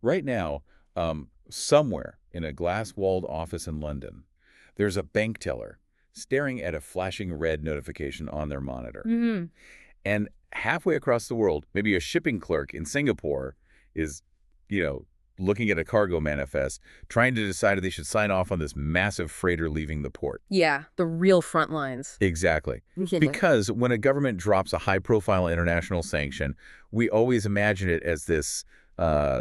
Right now, somewhere in a glass-walled office in London, there's a bank teller staring at a flashing red notification on their monitor. Hmm. And halfway across the world, maybe a shipping clerk in Singapore is, you know, looking at a cargo manifest, trying to decide if they should sign off on this massive freighter leaving the port. Yeah, the real front lines. Exactly. Mhm. Because when a government drops a high-profile international sanction, we always imagine it as this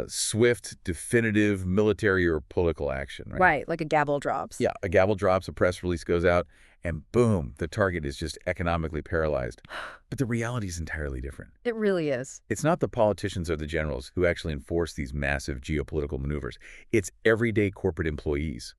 swift, definitive military or political action, right? Right, like a gavel drops. Yeah, a gavel drops, a press release goes out, and boom, the target is just economically paralyzed. But the reality is entirely different. It really is. It's not the politicians or the generals who actually enforce these massive geopolitical maneuvers. It's everyday corporate employees.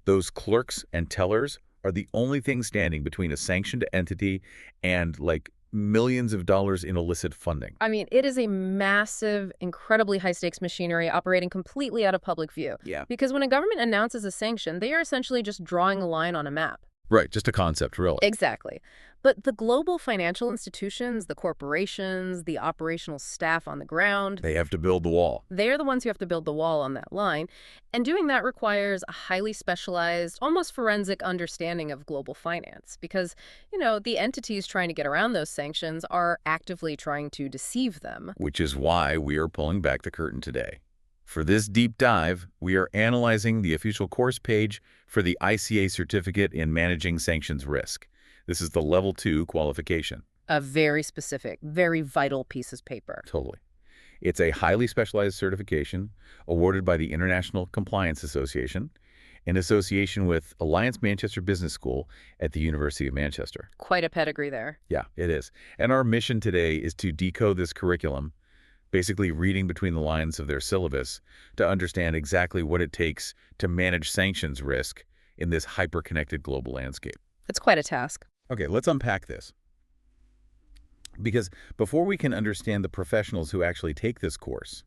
Those clerks and tellers are the only thing standing between a sanctioned entity and, like, millions of dollars in illicit funding. I mean, it is a massive, incredibly high-stakes machinery operating completely out of public view. Yeah. Because when a government announces a sanction, they are essentially just drawing a line on a map. Right, just a concept, really. Exactly. But the global financial institutions, the corporations, the operational staff on the ground, They have to build the wall. they're the ones who have to build the wall on that line. And doing that requires a highly specialized, almost forensic understanding of global finance. Because, the entities trying to get around those sanctions are actively trying to deceive them. Which is why we are pulling back the curtain today. For this deep dive, we are analyzing the official course page for the ICA certificate in managing sanctions risk. This is the Level 2 qualification. A very specific, very vital piece of paper. Totally. It's a highly specialized certification awarded by the International Compliance Association in association with Alliance Manchester Business School at the University of Manchester. Quite a pedigree there. Yeah, it is. And our mission today is to decode this curriculum, basically reading between the lines of their syllabus to understand exactly what it takes to manage sanctions risk in this hyper-connected global landscape. That's quite a task. Okay, let's unpack this. Because before we can understand the professionals who actually take this course,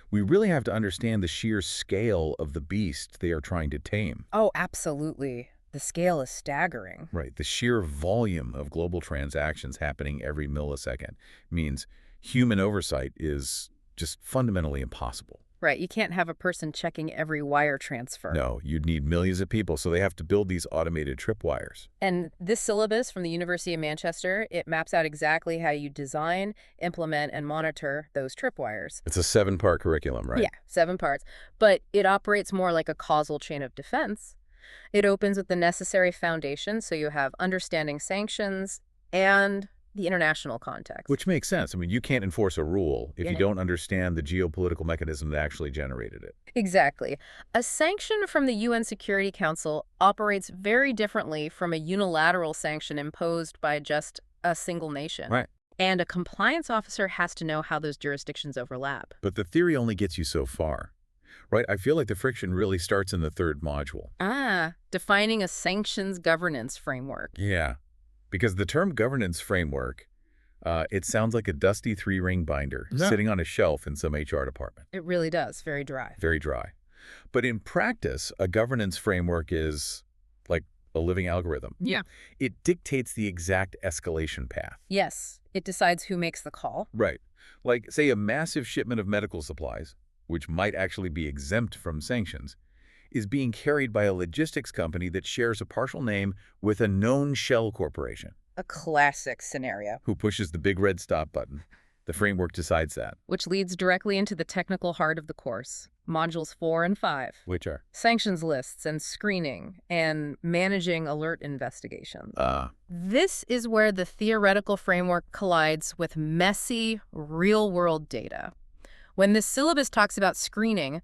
we really have to understand the sheer scale of the beast they are trying to tame. Oh, absolutely. The scale is staggering. Right, the sheer volume of global transactions happening every millisecond means human oversight is just fundamentally impossible. Right, you can't have a person checking every wire transfer. No, you'd need millions of people, so they have to build these automated tripwires. And this syllabus from the University of Manchester, it maps out exactly how you design, implement, and monitor those tripwires. It's a 7-part curriculum, right? Yeah, 7 parts. But it operates more like a causal chain of defense. It opens with the necessary foundation, so you have understanding sanctions and the international context. Which makes sense. I mean, you can't enforce a rule if Yeah. you don't understand the geopolitical mechanism that actually generated it. Exactly. A sanction from the UN Security Council operates very differently from a unilateral sanction imposed by just a single nation. Right. And a compliance officer has to know how those jurisdictions overlap. But the theory only gets you so far, right? I feel like the friction really starts in the 3rd module. Defining a sanctions governance framework. Yeah, because the term governance framework, it sounds like a dusty 3-ring binder sitting on a shelf in some HR department. It really does. Very dry. Very dry. But in practice, a governance framework is like a living algorithm. Yeah. It dictates the exact escalation path. Yes. It decides who makes the call. Right. Like, say, a massive shipment of medical supplies, which might actually be exempt from sanctions, is being carried by a logistics company that shares a partial name with a known shell corporation. A classic scenario. Who pushes the big red stop button. The framework decides that. Which leads directly into the technical heart of the course. Modules 4 and 5. Which are? Sanctions lists and screening and managing alert investigations. This is where the theoretical framework collides with messy, real-world data. When this syllabus talks about screening,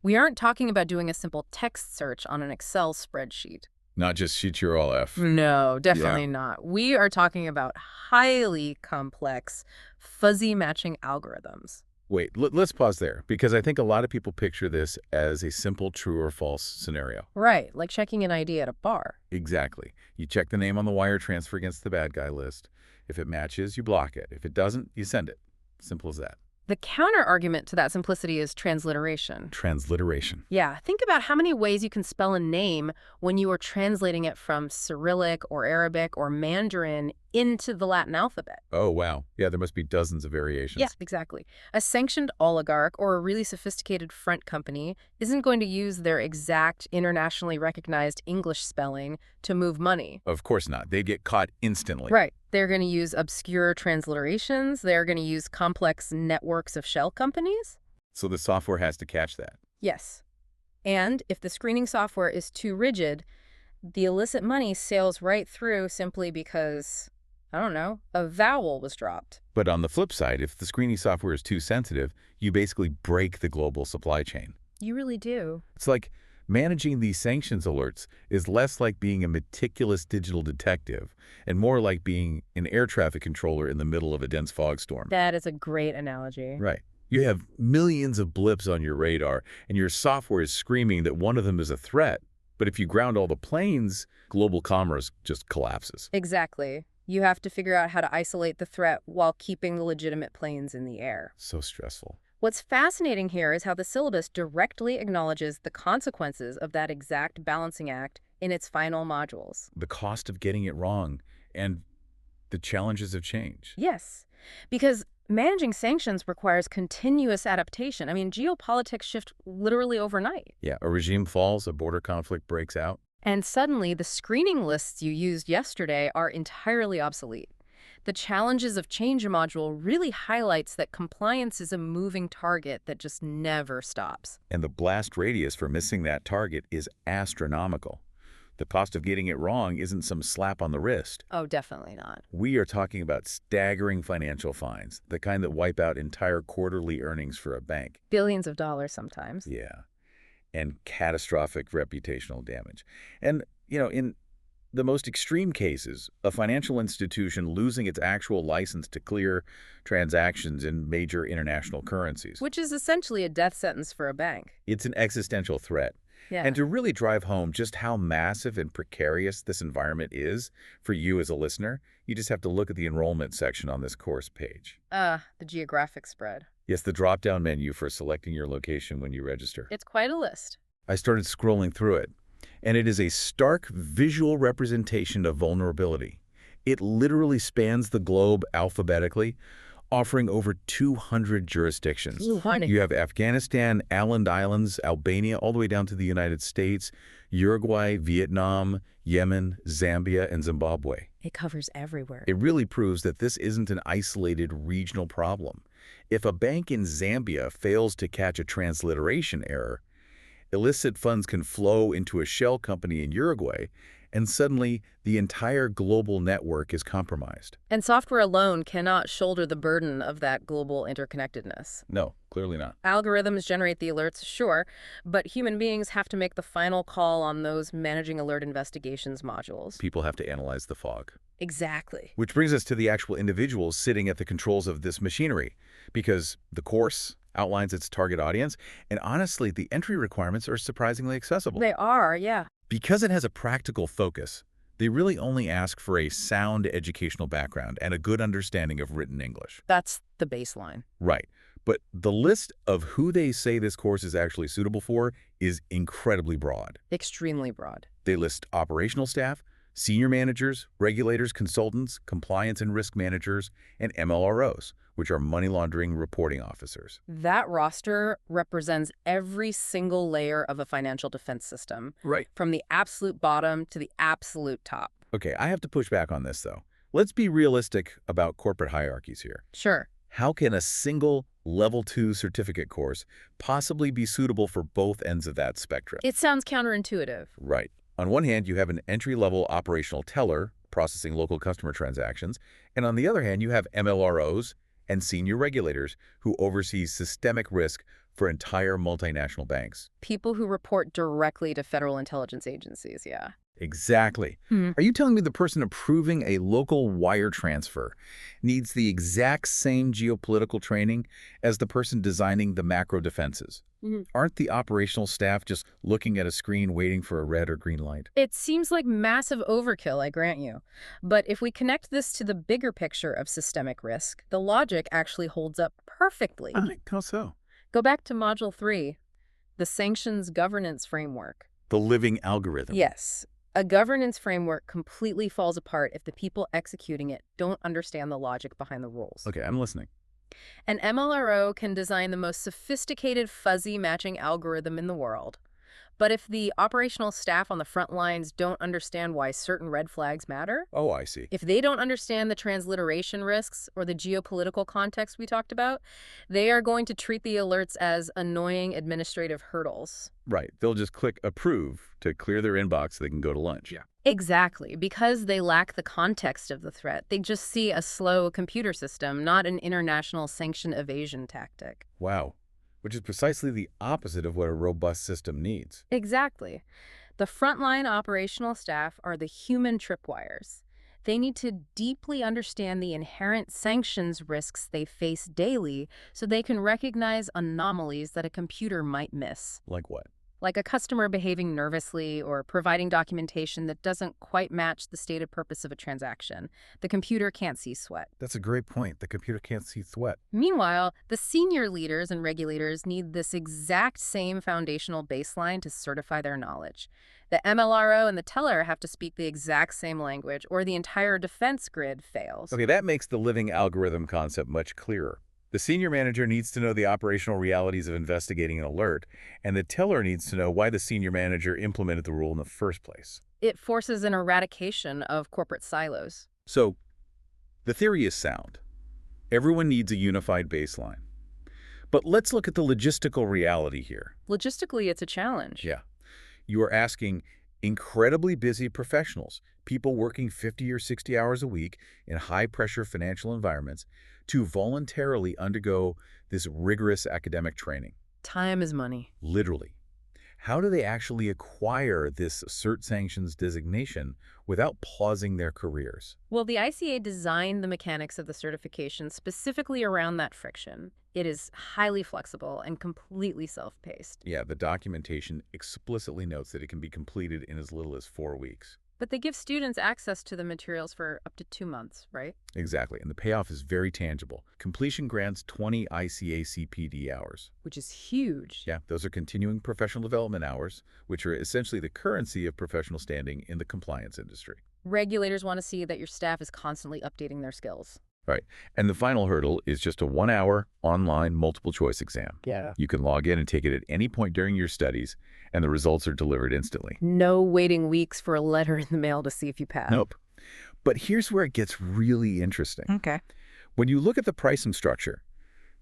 we aren't talking about doing a simple text search on an Excel spreadsheet. Not just sheet your all F. No, definitely not. We are talking about highly complex, fuzzy matching algorithms. Wait, let's pause there, because I think a lot of people picture this as a simple true or false scenario. Right, like checking an ID at a bar. Exactly. You check the name on the wire transfer against the bad guy list. If it matches, you block it. If it doesn't, you send it. Simple as that. The counter-argument to that simplicity is transliteration. Transliteration. Yeah, think about how many ways you can spell a name when you are translating it from Cyrillic or Arabic or Mandarin into the Latin alphabet. Oh, wow. Yeah, there must be dozens of variations. Yeah, exactly. A sanctioned oligarch or a really sophisticated front company isn't going to use their exact internationally recognized English spelling to move money. Of course not. They get caught instantly. Right. They're going to use obscure transliterations. They're going to use complex networks of shell companies. So the software has to catch that. Yes. And if the screening software is too rigid, the illicit money sails right through simply because, I don't know, a vowel was dropped. But on the flip side, if the screening software is too sensitive, you basically break the global supply chain. You really do. It's like managing these sanctions alerts is less like being a meticulous digital detective and more like being an air traffic controller in the middle of a dense fog storm. That is a great analogy. Right. You have millions of blips on your radar, and your software is screaming that one of them is a threat. But if you ground all the planes, global commerce just collapses. Exactly. You have to figure out how to isolate the threat while keeping the legitimate planes in the air. So stressful. What's fascinating here is how the syllabus directly acknowledges the consequences of that exact balancing act in its final modules. The cost of getting it wrong and the challenges of change. Yes, because managing sanctions requires continuous adaptation. I mean, geopolitics shift literally overnight. Yeah, a regime falls, a border conflict breaks out. And suddenly, the screening lists you used yesterday are entirely obsolete. The challenges of change module really highlights that compliance is a moving target that just never stops. And the blast radius for missing that target is astronomical. The cost of getting it wrong isn't some slap on the wrist. Oh, definitely not. We are talking about staggering financial fines, the kind that wipe out entire quarterly earnings for a bank. Billions of dollars sometimes. Yeah. And catastrophic reputational damage. And, in the most extreme cases, a financial institution losing its actual license to clear transactions in major international currencies. Which is essentially a death sentence for a bank. It's an existential threat. Yeah. And to really drive home just how massive and precarious this environment is for you as a listener, you just have to look at the enrollment section on this course page. The geographic spread. Yes, the drop-down menu for selecting your location when you register. It's quite a list. I started scrolling through it, and it is a stark visual representation of vulnerability. It literally spans the globe alphabetically, offering over 200 jurisdictions. You have Afghanistan, Åland Islands, Albania, all the way down to the United States, Uruguay, Vietnam, Yemen, Zambia, and Zimbabwe. It covers everywhere. It really proves that this isn't an isolated regional problem. If a bank in Zambia fails to catch a transliteration error, illicit funds can flow into a shell company in Uruguay, and suddenly the entire global network is compromised. And software alone cannot shoulder the burden of that global interconnectedness. No, clearly not. Algorithms generate the alerts, sure, but human beings have to make the final call on those managing alert investigations modules. People have to analyze the fog. Exactly. Which brings us to the actual individuals sitting at the controls of this machinery, because the course outlines its target audience, and honestly, the entry requirements are surprisingly accessible. They are, yeah. Because it has a practical focus, they really only ask for a sound educational background and a good understanding of written English. That's the baseline. Right. But the list of who they say this course is actually suitable for is incredibly broad. Extremely broad. They list operational staff, senior managers, regulators, consultants, compliance and risk managers, and MLROs, which are money laundering reporting officers. That roster represents every single layer of a financial defense system. Right. From the absolute bottom to the absolute top. Okay, I have to push back on this, though. Let's be realistic about corporate hierarchies here. Sure. How can a single Level 2 certificate course possibly be suitable for both ends of that spectrum? It sounds counterintuitive. Right. On one hand, you have an entry-level operational teller processing local customer transactions, and on the other hand, you have MLROs and senior regulators who oversee systemic risk for entire multinational banks. People who report directly to federal intelligence agencies, yeah. Exactly. Are you telling me the person approving a local wire transfer needs the exact same geopolitical training as the person designing the macro defenses? Aren't the operational staff just looking at a screen waiting for a red or green light? It seems like massive overkill, I grant you. But if we connect this to the bigger picture of systemic risk, the logic actually holds up perfectly. How so? Go back to Module 3, the Sanctions Governance Framework. The living algorithm. Yes. A governance framework completely falls apart if the people executing it don't understand the logic behind the rules. Okay, I'm listening. An MLRO can design the most sophisticated fuzzy matching algorithm in the world. But if the operational staff on the front lines don't understand why certain red flags matter, Oh, I see. if they don't understand the transliteration risks or the geopolitical context we talked about, they are going to treat the alerts as annoying administrative hurdles. Right. They'll just click approve to clear their inbox so they can go to lunch. Yeah. Exactly. Because they lack the context of the threat, they just see a slow computer system, not an international sanction evasion tactic. Wow. Which is precisely the opposite of what a robust system needs. Exactly. The frontline operational staff are the human tripwires. They need to deeply understand the inherent sanctions risks they face daily so they can recognize anomalies that a computer might miss. Like what? Like a customer behaving nervously or providing documentation that doesn't quite match the stated purpose of a transaction. The computer can't see sweat. That's a great point. The computer can't see sweat. Meanwhile, the senior leaders and regulators need this exact same foundational baseline to certify their knowledge. The MLRO and the teller have to speak the exact same language, or the entire defense grid fails. Okay, that makes the living algorithm concept much clearer. The senior manager needs to know the operational realities of investigating an alert, and the teller needs to know why the senior manager implemented the rule in the first place. It forces an eradication of corporate silos. So, the theory is sound. Everyone needs a unified baseline. But let's look at the logistical reality here. Logistically, it's a challenge. Yeah. You are asking incredibly busy professionals, people working 50 or 60 hours a week in high-pressure financial environments, to voluntarily undergo this rigorous academic training. Time is money. Literally. How do they actually acquire this Cert Sanctions designation without pausing their careers? Well, the ICA designed the mechanics of the certification specifically around that friction. It is highly flexible and completely self-paced. Yeah, the documentation explicitly notes that it can be completed in as little as 4 weeks. But they give students access to the materials for up to 2 months, right? Exactly, and the payoff is very tangible. Completion grants 20 ICA CPD hours. Which is huge. Yeah, those are continuing professional development hours, which are essentially the currency of professional standing in the compliance industry. Regulators want to see that your staff is constantly updating their skills. Right, and the final hurdle is just a 1-hour online multiple-choice exam. Yeah. You can log in and take it at any point during your studies, and the results are delivered instantly. No waiting weeks for a letter in the mail to see if you pass. Nope. But here's where it gets really interesting. Okay. When you look at the pricing structure,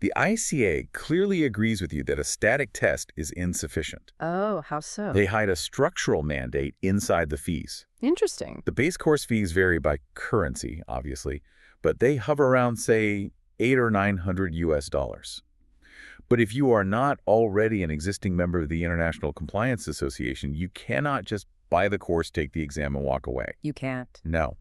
the ICA clearly agrees with you that a static test is insufficient. Oh, how so? They hide a structural mandate inside the fees. Interesting. The base course fees vary by currency, obviously, but they hover around, say, $800 or $900 US. But if you are not already an existing member of the International Compliance Association, you cannot just buy the course, take the exam, and walk away. You can't. No.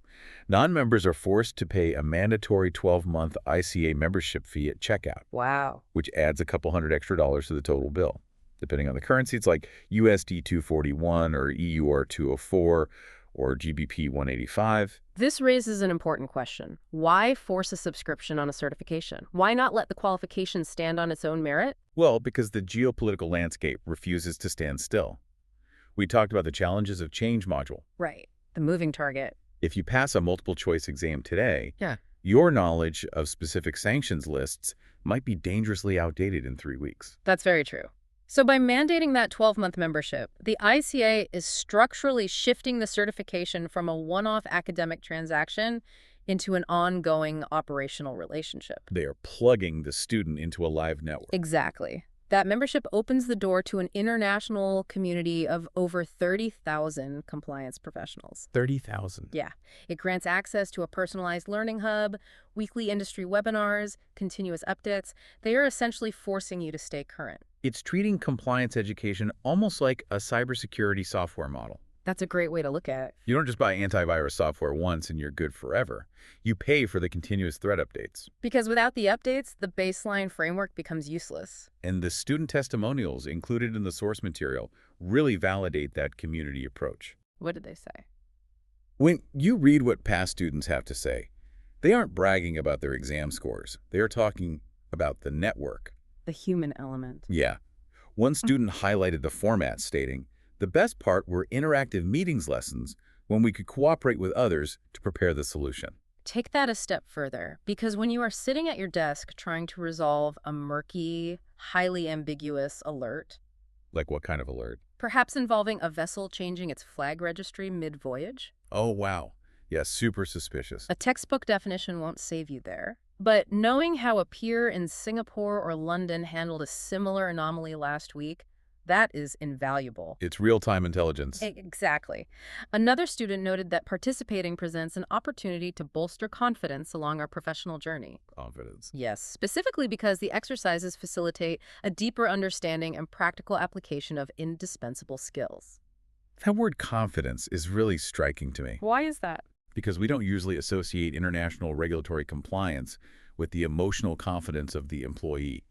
Non-members are forced to pay a mandatory 12-month ICA membership fee at checkout. Wow. Which adds a couple $100 extra to the total bill. Depending on the currency, it's like USD 241 or EUR 204 or GBP 185. This raises an important question. Why force a subscription on a certification? Why not let the qualification stand on its own merit? Well, because the geopolitical landscape refuses to stand still. We talked about the challenges of change module. Right. The moving target. If you pass a multiple choice exam today, Yeah. your knowledge of specific sanctions lists might be dangerously outdated in 3 weeks. That's very true. So by mandating that 12-month membership, the ICA is structurally shifting the certification from a one-off academic transaction into an ongoing operational relationship. They are plugging the student into a live network. Exactly. That membership opens the door to an international community of over 30,000 compliance professionals. 30,000. Yeah. It grants access to a personalized learning hub, weekly industry webinars, continuous updates. They are essentially forcing you to stay current. It's treating compliance education almost like a cybersecurity software model. That's a great way to look at it. You don't just buy antivirus software once and you're good forever. You pay for the continuous threat updates. Because without the updates, the baseline framework becomes useless. And the student testimonials included in the source material really validate that community approach. What did they say? When you read what past students have to say, they aren't bragging about their exam scores. They are talking about the network. The human element. Yeah. One student highlighted the format, stating, "The best part were interactive meetings lessons when we could cooperate with others to prepare the solution." Take that a step further, because when you are sitting at your desk trying to resolve a murky, highly ambiguous alert, Like what kind of alert? perhaps involving a vessel changing its flag registry mid-voyage, Oh, wow. Yeah, super suspicious. a textbook definition won't save you there. But knowing how a peer in Singapore or London handled a similar anomaly last week, that is invaluable. It's real-time intelligence. Exactly. Another student noted that participating presents an opportunity to bolster confidence along our professional journey. Confidence. Yes, specifically because the exercises facilitate a deeper understanding and practical application of indispensable skills. That word confidence is really striking to me Why is that? because we don't usually associate international regulatory compliance with the emotional confidence of the employee.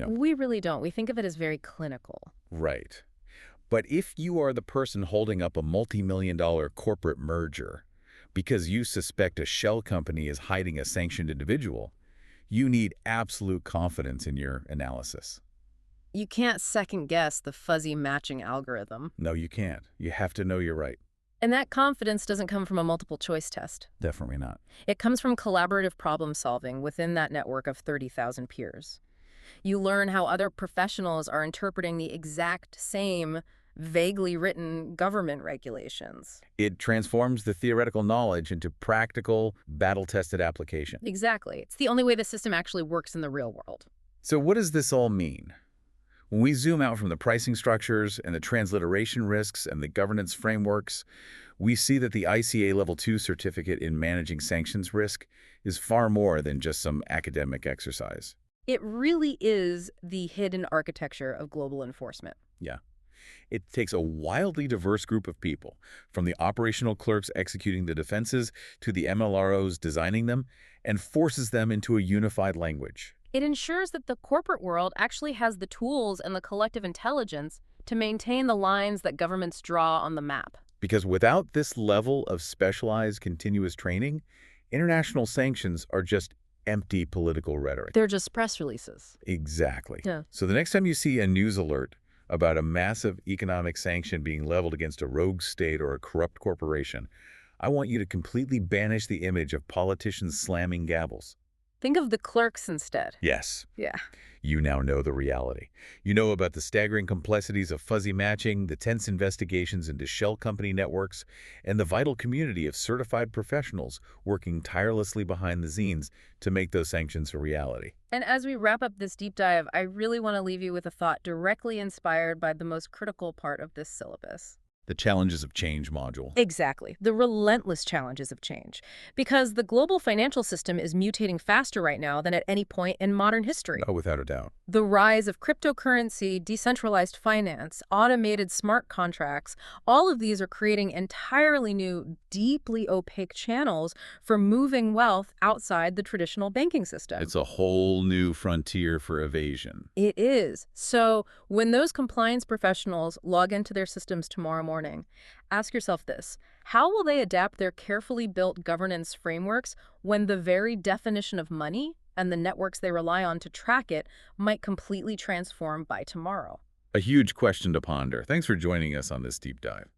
We really don't. We think of it as very clinical. Right. But if you are the person holding up a multi-million-dollar corporate merger because you suspect a shell company is hiding a sanctioned individual, you need absolute confidence in your analysis. You can't second-guess the fuzzy matching algorithm. No, you can't. You have to know you're right. And that confidence doesn't come from a multiple-choice test. Definitely not. It comes from collaborative problem-solving within that network of 30,000 peers. You learn how other professionals are interpreting the exact same vaguely written government regulations. It transforms the theoretical knowledge into practical, battle-tested application. Exactly. It's the only way the system actually works in the real world. So what does this all mean? When we zoom out from the pricing structures and the transliteration risks and the governance frameworks, we see that the ICA Level 2 certificate in managing sanctions risk is far more than just some academic exercise. It really is the hidden architecture of global enforcement. Yeah. It takes a wildly diverse group of people, from the operational clerks executing the defenses to the MLROs designing them, and forces them into a unified language. It ensures that the corporate world actually has the tools and the collective intelligence to maintain the lines that governments draw on the map. Because without this level of specialized continuous training, international sanctions are just empty political rhetoric. They're just press releases. Exactly. Yeah. So the next time you see a news alert about a massive economic sanction being leveled against a rogue state or a corrupt corporation, I want you to completely banish the image of politicians slamming gavels. Think of the clerks instead. Yes. Yeah. You now know the reality. You know about the staggering complexities of fuzzy matching, the tense investigations into shell company networks, and the vital community of certified professionals working tirelessly behind the scenes to make those sanctions a reality. And as we wrap up this deep dive, I really want to leave you with a thought directly inspired by the most critical part of this syllabus. The challenges of change module. Exactly. The relentless challenges of change. Because the global financial system is mutating faster right now than at any point in modern history. Oh, without a doubt. The rise of cryptocurrency, decentralized finance, automated smart contracts, all of these are creating entirely new, deeply opaque channels for moving wealth outside the traditional banking system. It's a whole new frontier for evasion. It is. So when those compliance professionals log into their systems tomorrow morning, ask yourself this: how will they adapt their carefully built governance frameworks when the very definition of money and the networks they rely on to track it might completely transform by tomorrow? A huge question to ponder. Thanks for joining us on this deep dive.